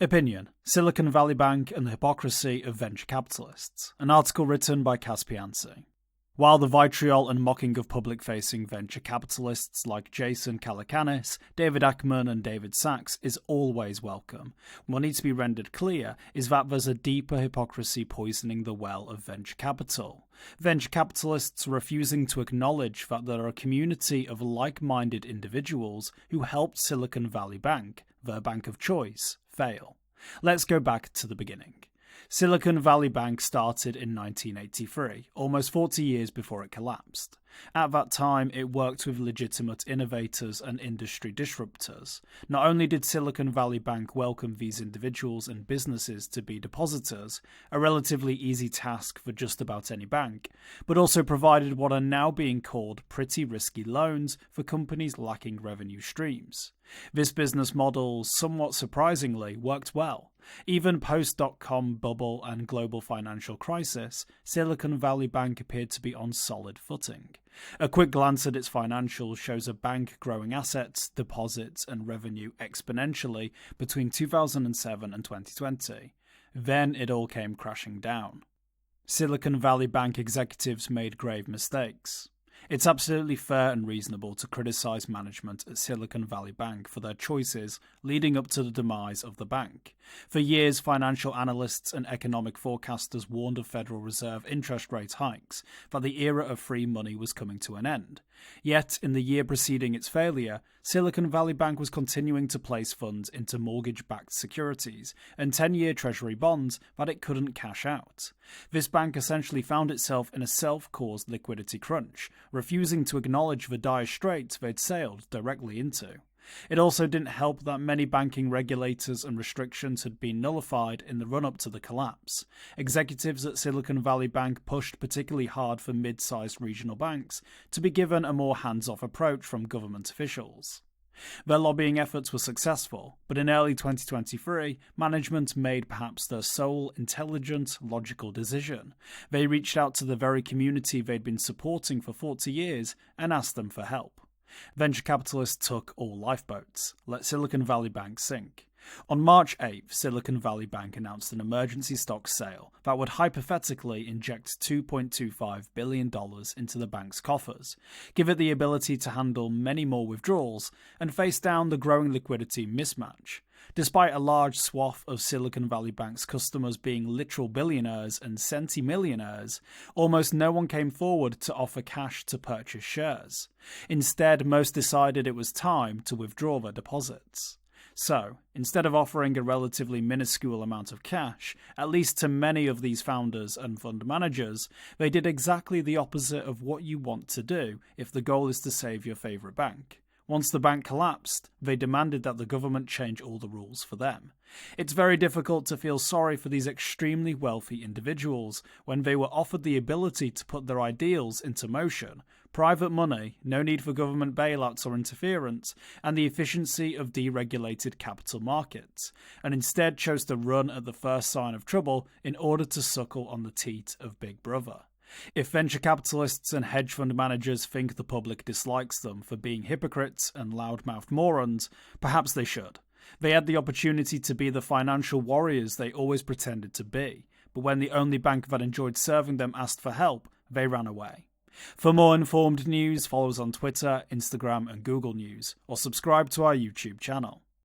Opinion: Silicon Valley Bank and the Hypocrisy of Venture Capitalists. An article written by Caspiansi. While the vitriol and mocking of public-facing venture capitalists like Jason Calacanis, David Ackman and David Sachs is always welcome, what needs to be rendered clear is that there's a deeper hypocrisy poisoning the well of venture capital. Venture capitalists are refusing to acknowledge that there are a community of like-minded individuals who helped Silicon Valley Bank, their bank of choice, fail. Let's go back to the beginning. Silicon Valley Bank started in 1983, almost 40 years before it collapsed. At that time, it worked with legitimate innovators and industry disruptors. Not only did Silicon Valley Bank welcome these individuals and businesses to be depositors, a relatively easy task for just about any bank, but also provided what are now being called pretty risky loans for companies lacking revenue streams. This business model, somewhat surprisingly, worked well. Even post-dot-com bubble and global financial crisis, Silicon Valley Bank appeared to be on solid footing. A quick glance at its financials shows a bank growing assets, deposits, and revenue exponentially between 2007 and 2020. Then it all came crashing down. Silicon Valley Bank executives made grave mistakes. It's absolutely fair and reasonable to criticize management at Silicon Valley Bank for their choices leading up to the demise of the bank. For years, financial analysts and economic forecasters warned of Federal Reserve interest rate hikes, that the era of free money was coming to an end. Yet, in the year preceding its failure, Silicon Valley Bank was continuing to place funds into mortgage-backed securities and 10-year Treasury bonds that it couldn't cash out. This bank essentially found itself in a self-caused liquidity crunch, refusing to acknowledge the dire straits they'd sailed directly into. It also didn't help that many banking regulators and restrictions had been nullified in the run-up to the collapse. Executives at Silicon Valley Bank pushed particularly hard for mid-sized regional banks to be given a more hands-off approach from government officials. Their lobbying efforts were successful, but in early 2023, management made perhaps their sole intelligent, logical decision. They reached out to the very community they'd been supporting for 40 years and asked them for help. Venture capitalists took all lifeboats, let Silicon Valley Bank sink. On March 8th, Silicon Valley Bank announced an emergency stock sale that would hypothetically inject $2.25 billion into the bank's coffers, give it the ability to handle many more withdrawals, and face down the growing liquidity mismatch. Despite a large swath of Silicon Valley Bank's customers being literal billionaires and centimillionaires, almost no one came forward to offer cash to purchase shares. Instead, most decided it was time to withdraw their deposits. So, instead of offering a relatively minuscule amount of cash, at least to many of these founders and fund managers, they did exactly the opposite of what you want to do if the goal is to save your favourite bank. Once the bank collapsed, they demanded that the government change all the rules for them. It's very difficult to feel sorry for these extremely wealthy individuals when they were offered the ability to put their ideals into motion, private money, no need for government bailouts or interference, and the efficiency of deregulated capital markets, and instead chose to run at the first sign of trouble in order to suckle on the teat of Big Brother. If venture capitalists and hedge fund managers think the public dislikes them for being hypocrites and loudmouthed morons, perhaps they should. They had the opportunity to be the financial warriors they always pretended to be, but when the only bank that enjoyed serving them asked for help, they ran away. For more informed news, follow us on Twitter, Instagram, and Google News, or subscribe to our YouTube channel.